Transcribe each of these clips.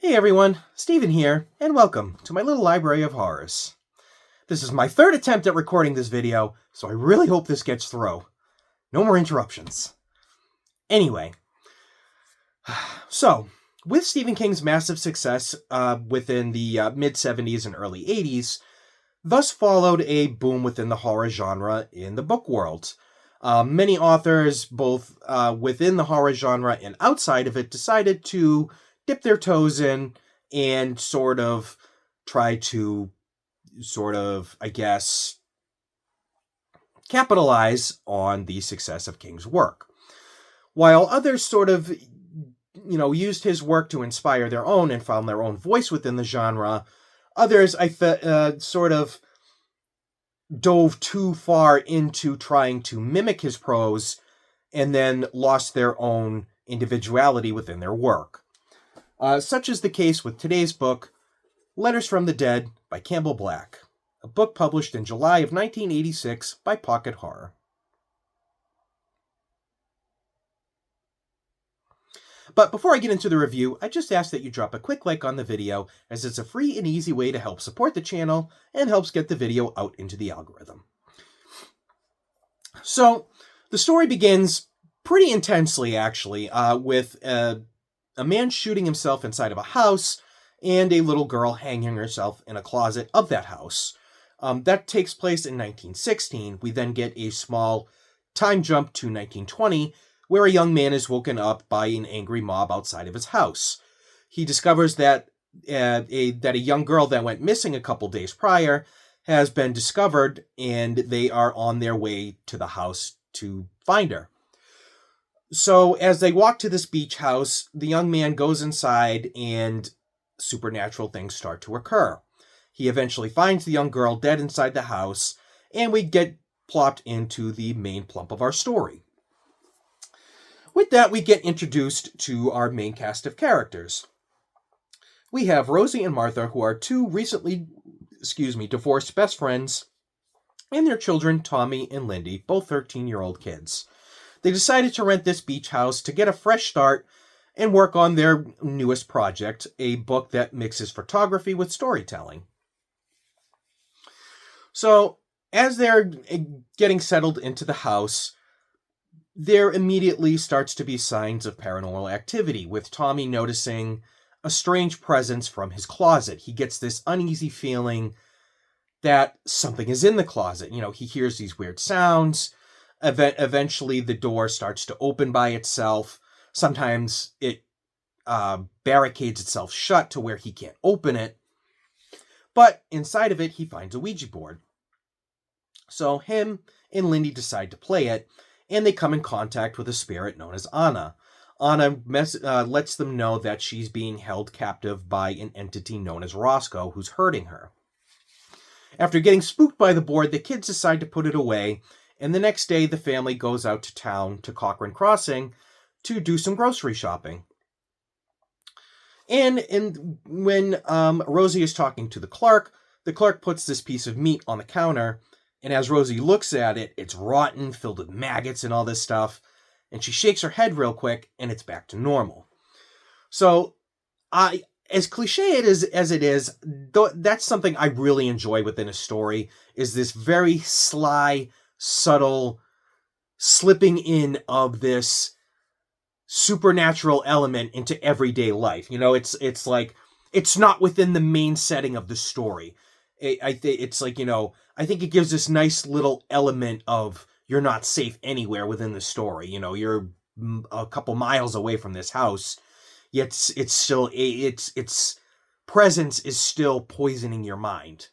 Hey everyone, Steven here, and welcome to my little library of horrors. This is my third attempt at recording this video, so I really hope this gets through. No more interruptions. Anyway, so, with Stephen King's massive success within the mid-70s and early 80s, thus followed a boom within the horror genre in the book world. Many authors, both within the horror genre and outside of it, decided to dip their toes in and try to I guess, capitalize on the success of King's work. While others used his work to inspire their own and found their own voice within the genre, others dove too far into trying to mimic his prose and then lost their own individuality within their work. Such is the case with today's book, Letters from the Dead by Campbell Black, a book published in July of 1986 by Pocket Horror. But before I get into the review, I just ask that you drop a quick like on the video, as it's a free and easy way to help support the channel and helps get the video out into the algorithm. So, the story begins pretty intensely, actually, with a man shooting himself inside of a house and a little girl hanging herself in a closet of that house. That takes place in 1916. We then get a small time jump to 1920, where a young man is woken up by an angry mob outside of his house. He discovers that a young girl that went missing a couple days prior has been discovered, and they are on their way to the house to find her. So as they walk to this beach house, the young man goes inside and supernatural things start to occur. He eventually finds the young girl dead inside the house, and we get plopped into the main plump of our story. With that, we get introduced to our main cast of characters. We have Rosie and Martha, who are two recently, divorced best friends, and their children, Tommy and Lindy, both 13-year-old kids. They decided to rent this beach house to get a fresh start and work on their newest project, a book that mixes photography with storytelling. So, as they're getting settled into the house, there immediately starts to be signs of paranormal activity, with Tommy noticing a strange presence from his closet. He gets this uneasy feeling that something is in the closet. He hears these weird sounds. Eventually, the door starts to open by itself. Sometimes it barricades itself shut to where he can't open it. But inside of it, he finds a Ouija board. So him and Lindy decide to play it, and they come in contact with a spirit known as Anna. Anna lets them know that she's being held captive by an entity known as Roscoe, who's hurting her. After getting spooked by the board, the kids decide to put it away, and the next day the family goes out to town to Cochraine Crossing to do some grocery shopping. And when Rosie is talking to the clerk puts this piece of meat on the counter, and as Rosie looks at it, it's rotten, filled with maggots and all this stuff, and she shakes her head real quick, and it's back to normal. So, as cliche as it is, that's something I really enjoy within a story, is this very sly, subtle slipping in of this supernatural element into everyday life. It's like, it's not within the main setting of the story. I think it gives this nice little element of you're not safe anywhere within the story. You're a couple miles away from this house, yet it's still its presence is still poisoning your mind.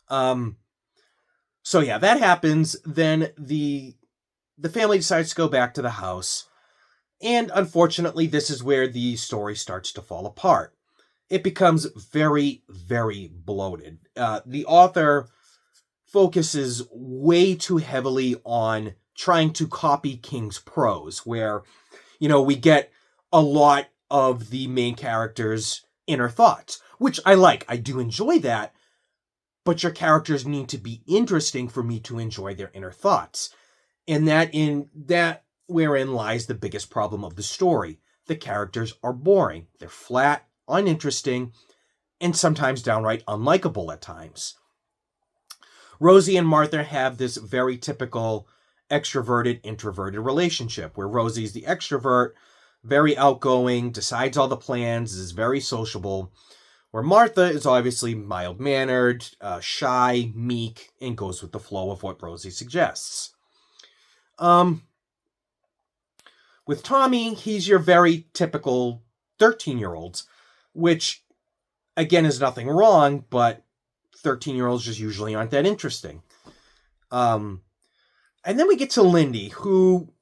So yeah, that happens. Then the family decides to go back to the house, and unfortunately, this is where the story starts to fall apart. It becomes very, very bloated. The author focuses way too heavily on trying to copy King's prose, where, we get a lot of the main character's inner thoughts, which I like. I do enjoy that, but your characters need to be interesting for me to enjoy their inner thoughts. And that wherein lies the biggest problem of the story. the characters are boring. They're flat, uninteresting, and sometimes downright unlikable at times. Rosie and Martha have this very typical extroverted-introverted relationship, where Rosie's the extrovert, very outgoing, decides all the plans, is very sociable, where Martha is obviously mild-mannered, shy, meek, and goes with the flow of what Rosie suggests. With Tommy, he's your very typical 13-year-olds, which, again, is nothing wrong, but 13-year-olds just usually aren't that interesting. And then we get to Lindy, who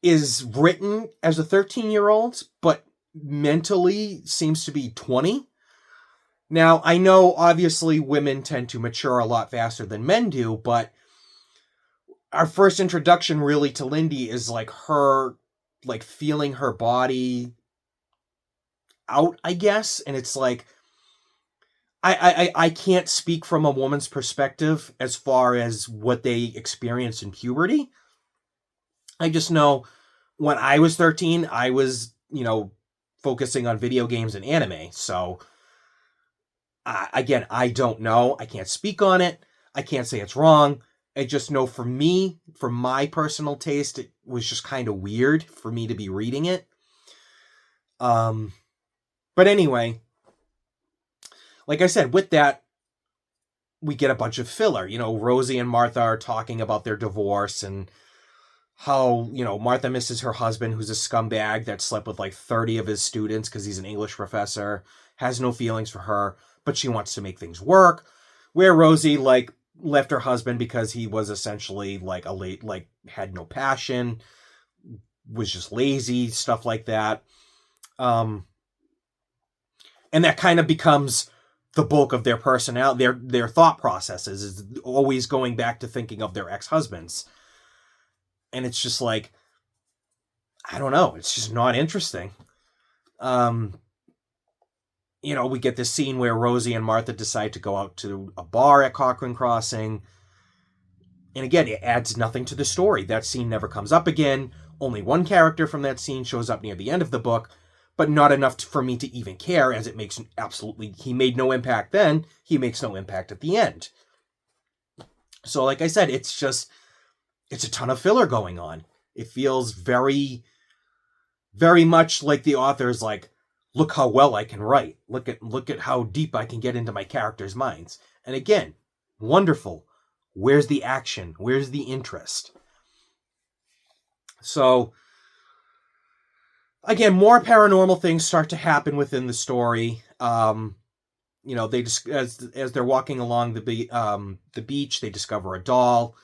is written as a 13-year-old, but mentally seems to be 20. Now, I know, obviously, women tend to mature a lot faster than men do, but our first introduction really to Lindy is like her, like, feeling her body out, I guess. And it's like, I can't speak from a woman's perspective as far as what they experience in puberty. I just know when I was 13, I was, focusing on video games and anime. So, again, I don't know. I can't speak on it. I can't say it's wrong. I just know for me, for my personal taste, it was just kind of weird for me to be reading it. But anyway, like I said, with that, we get a bunch of filler. Rosie and Martha are talking about their divorce and how, Martha misses her husband, who's a scumbag that slept with like 30 of his students because he's an English professor, has no feelings for her, but she wants to make things work. Where Rosie, left her husband because he was essentially had no passion, was just lazy, stuff like that. And that kind of becomes the bulk of their personality, their thought processes is always going back to thinking of their ex-husbands. And it's just like, I don't know, it's just not interesting. We get this scene where Rosie and Martha decide to go out to a bar at Cochraine Crossing. And again, it adds nothing to the story. That scene never comes up again. Only one character from that scene shows up near the end of the book, but not enough for me to even care, as it makes he made no impact then, he makes no impact at the end. So like I said, it's a ton of filler going on. It feels very, very much like the author's like, look how well I can write. Look at how deep I can get into my characters' minds. And again, wonderful. Where's the action? Where's the interest? So, again, more paranormal things start to happen within the story. They just as they're walking along the beach, they discover a doll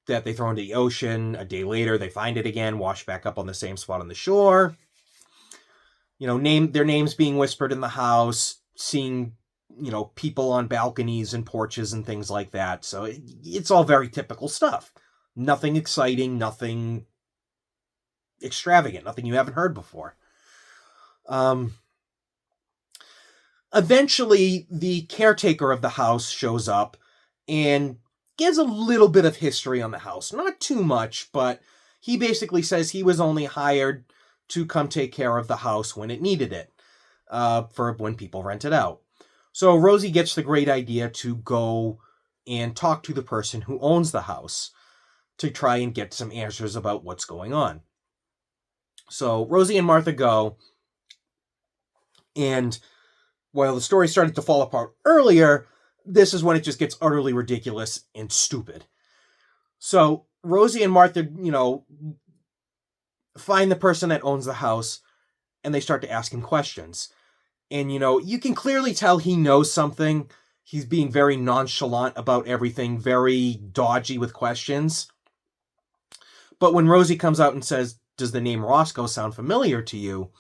that they throw into the ocean. A day later, they find it again, washed back up on the same spot on the shore. Their names being whispered in the house, seeing, people on balconies and porches and things like that. So it's all very typical stuff. Nothing exciting, nothing extravagant, nothing you haven't heard before. Eventually, the caretaker of the house shows up and gives a little bit of history on the house. Not too much, but he basically says he was only hired to come take care of the house when it needed it, for when people rent it out. So Rosie gets the great idea to go and talk to the person who owns the house to try and get some answers about what's going on. So Rosie and Martha go, and while the story started to fall apart earlier, this is when it just gets utterly ridiculous and stupid. So Rosie and Martha, find the person that owns the house, and they start to ask him questions. And, you can clearly tell he knows something. He's being very nonchalant about everything, very dodgy with questions. But when Rosie comes out and says, does the name Roscoe sound familiar to you?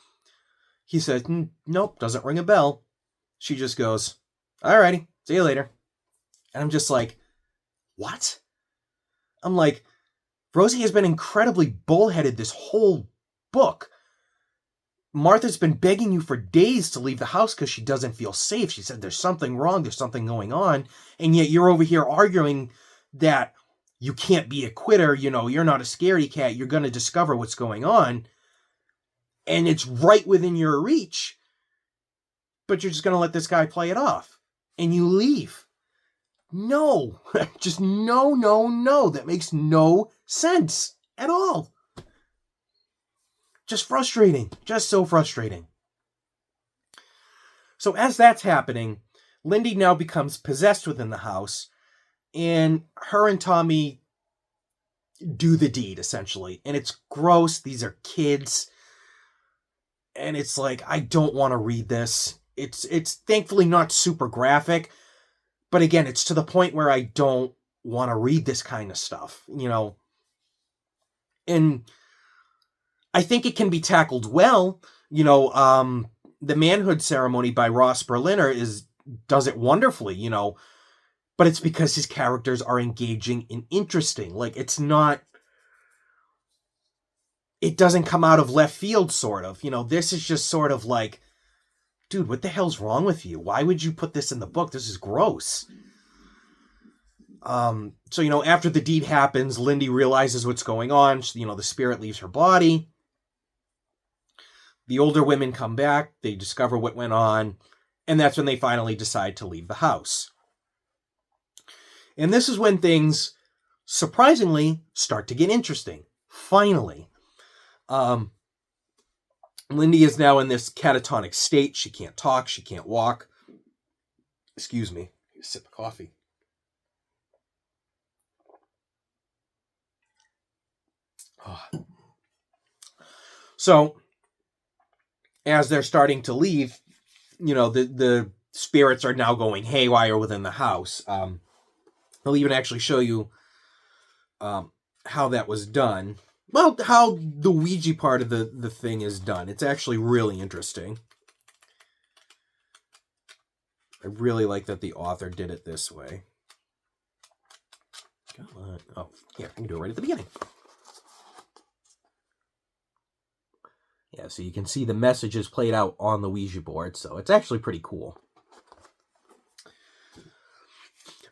He says, nope, doesn't ring a bell. She just goes, alrighty, see you later. And I'm just like, what? I'm like, Rosie has been incredibly bullheaded this whole book. Martha's been begging you for days to leave the house because she doesn't feel safe. She said there's something wrong, there's something going on. And yet you're over here arguing that you can't be a quitter, you're not a scaredy cat, you're going to discover what's going on, and it's right within your reach, but you're just going to let this guy play it off, and you leave. No, just no, no, no. That makes no sense at all. Just frustrating. Just so frustrating. So as that's happening, Lindy now becomes possessed within the house, and her and Tommy do the deed, essentially. And it's gross. These are kids. And it's like, I don't want to read this. It's thankfully not super graphic. But again, it's to the point where I don't want to read this kind of stuff, And I think it can be tackled well. The Manhood Ceremony by Ross Berliner does it wonderfully, but it's because his characters are engaging and interesting. Like, it doesn't come out of left field, sort of. This is just sort of like, dude, what the hell's wrong with you? Why would you put this in the book? This is gross. So, after the deed happens, Lindy realizes what's going on. The spirit leaves her body. The older women come back. They discover what went on. And that's when they finally decide to leave the house. And this is when things, surprisingly, start to get interesting. Finally. Lindy is now in this catatonic state. She can't talk. She can't walk. Excuse me. A sip of coffee. Oh. So, as they're starting to leave, the spirits are now going haywire within the house. I'll even actually show you how that was done. Well, how the Ouija part of the thing is done. It's actually really interesting. I really like that the author did it this way. Come on. Oh, yeah, I can do it right at the beginning. Yeah, so you can see the messages played out on the Ouija board, so it's actually pretty cool.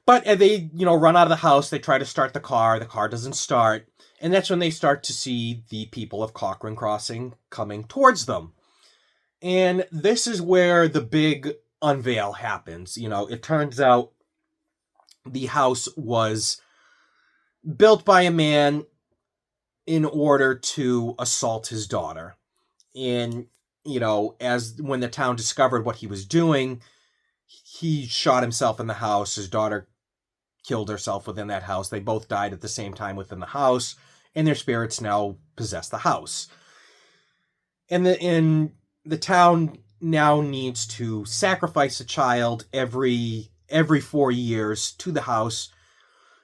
But they, run out of the house. They try to start the car. The car doesn't start. And that's when they start to see the people of Cochraine Crossing coming towards them. And this is where the big unveil happens. It turns out the house was built by a man in order to assault his daughter. And, as when the town discovered what he was doing, he shot himself in the house. His daughter killed herself within that house. They both died at the same time within the house, and their spirits now possess the house. And the town now needs to sacrifice a child every 4 years to the house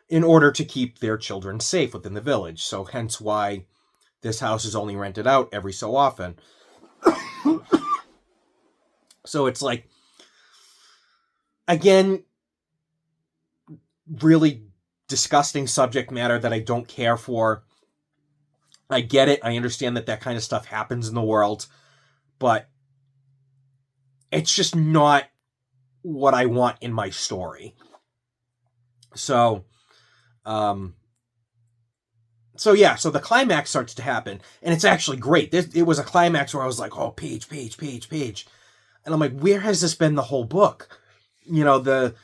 in order to keep their children safe within the village. So hence why this house is only rented out every so often. So it's like, again, really disgusting subject matter that I don't care for. I get it. I understand that kind of stuff happens in the world, but it's just not what I want in my story. So the climax starts to happen, and it's actually great. It was a climax where I was like, oh, page. And I'm like, where has this been the whole book? The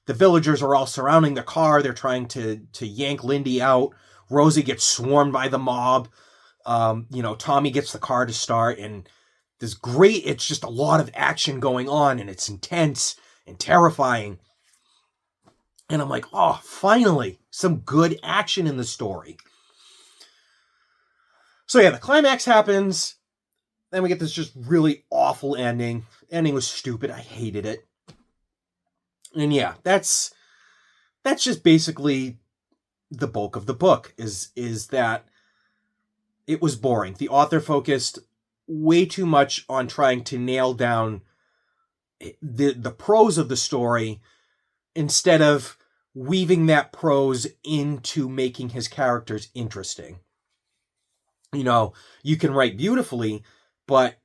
villagers are all surrounding the car. They're trying to yank Lindy out. Rosie gets swarmed by the mob. Tommy gets the car to start, and it's just a lot of action going on, and it's intense and terrifying. And I'm like, oh, finally, some good action in the story. So yeah, the climax happens. Then we get this just really awful ending. Ending was stupid. I hated it. And yeah, that's just basically the bulk of the book, is that it was boring. The author focused way too much on trying to nail down the prose of the story instead of weaving that prose into making his characters interesting. You can write beautifully, but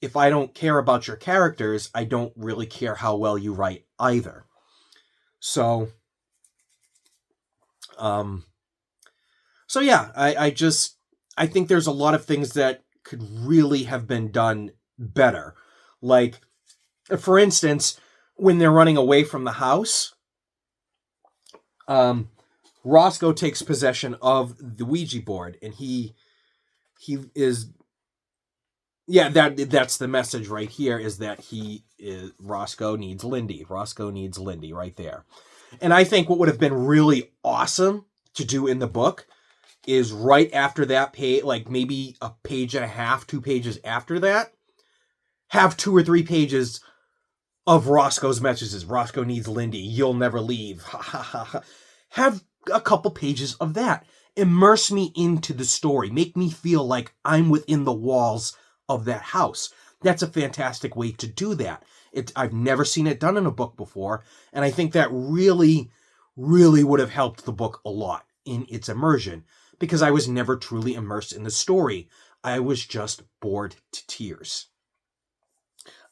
if I don't care about your characters, I don't really care how well you write either. So, So yeah, I think there's a lot of things that could really have been done better. Like, for instance, when they're running away from the house, Roscoe takes possession of the Ouija board, and he is, yeah, that's the message right here, is that Roscoe needs Lindy. Roscoe needs Lindy right there. And I think what would have been really awesome to do in the book is right after that page, like maybe a page and a half, 2 pages after that, have 2 or 3 pages of Roscoe's messages. Roscoe needs Lindy. You'll never leave. Ha ha ha ha. Have a couple pages of that. Immerse me into the story. Make me feel like I'm within the walls of that house. That's a fantastic way to do that. I've never seen it done in a book before, and I think that really, really would have helped the book a lot in its immersion, because I was never truly immersed in the story. I was just bored to tears.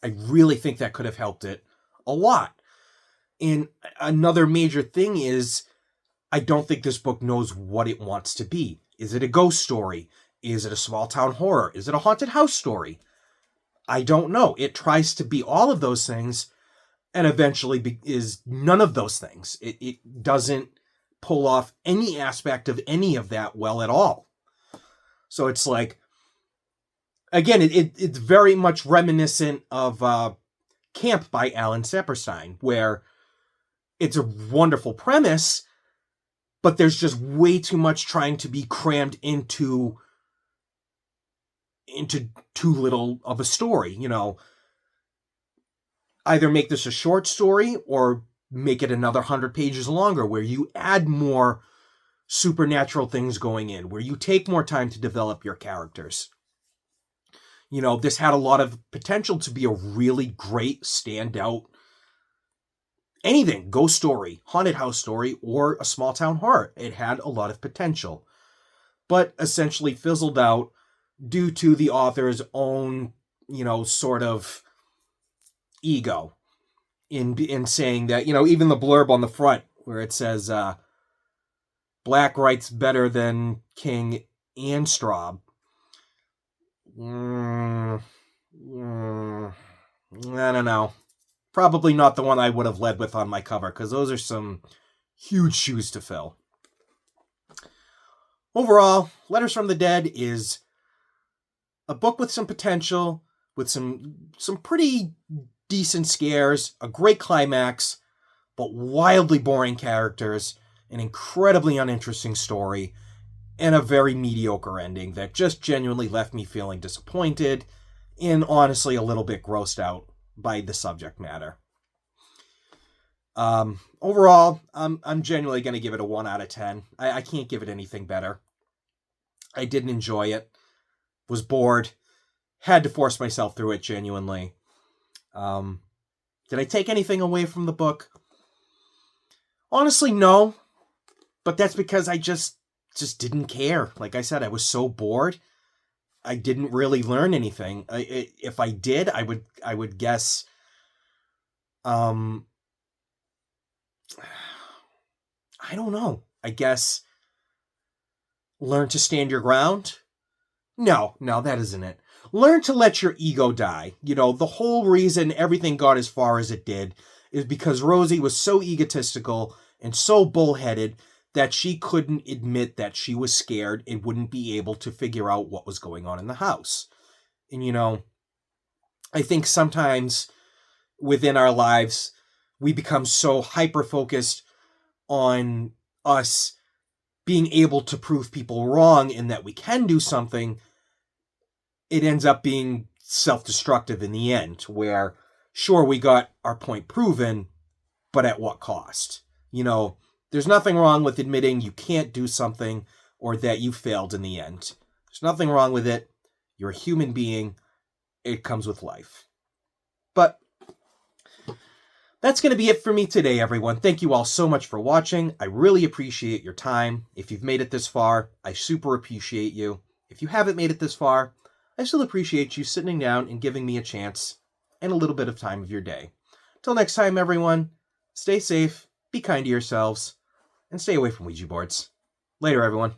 I really think that could have helped it a lot. And another major thing is, I don't think this book knows what it wants to be. Is it a ghost story? Is it a small town horror? Is it a haunted house story? I don't know. It tries to be all of those things, and eventually is none of those things. It doesn't pull off any aspect of any of that well at all. So it's like, again, it's very much reminiscent of Camp by Alan Saperstein, where it's a wonderful premise, but there's just way too much trying to be crammed into too little of a story. Either make this a short story or make it another 100 pages longer, where you add more supernatural things going in, where you take more time to develop your characters. This had a lot of potential to be a really great standout anything, ghost story, haunted house story, or a small town horror. It had a lot of potential, but essentially fizzled out due to the author's own, sort of ego in saying that, even the blurb on the front where it says, Black writes better than King and Straub. I don't know. Probably not the one I would have led with on my cover, because those are some huge shoes to fill. Overall, Letters from the Dead is a book with some potential, with some pretty decent scares, a great climax, but wildly boring characters, an incredibly uninteresting story, and a very mediocre ending that just genuinely left me feeling disappointed and honestly a little bit grossed out by the subject matter. Overall, I'm genuinely going to give it a 1 out of 10. I can't give it anything better. I didn't enjoy it. Was bored. Had to force myself through it genuinely. Did I take anything away from the book? Honestly, no. But that's because I just didn't care. Like I said, I was so bored. I didn't really learn anything. If I did, I would guess. I don't know. I guess learn to stand your ground. No, that isn't it. Learn to let your ego die. The whole reason everything got as far as it did is because Rosie was so egotistical and so bullheaded that she couldn't admit that she was scared and wouldn't be able to figure out what was going on in the house. And, I think sometimes within our lives, we become so hyper-focused on us being able to prove people wrong and that we can do something, it ends up being self-destructive in the end, where, sure, we got our point proven, but at what cost? There's nothing wrong with admitting you can't do something or that you failed in the end. There's nothing wrong with it. You're a human being. It comes with life. But that's going to be it for me today, everyone. Thank you all so much for watching. I really appreciate your time. If you've made it this far, I super appreciate you. If you haven't made it this far, I still appreciate you sitting down and giving me a chance and a little bit of time of your day. Till next time, everyone, stay safe, be kind to yourselves, and stay away from Ouija boards. Later, everyone.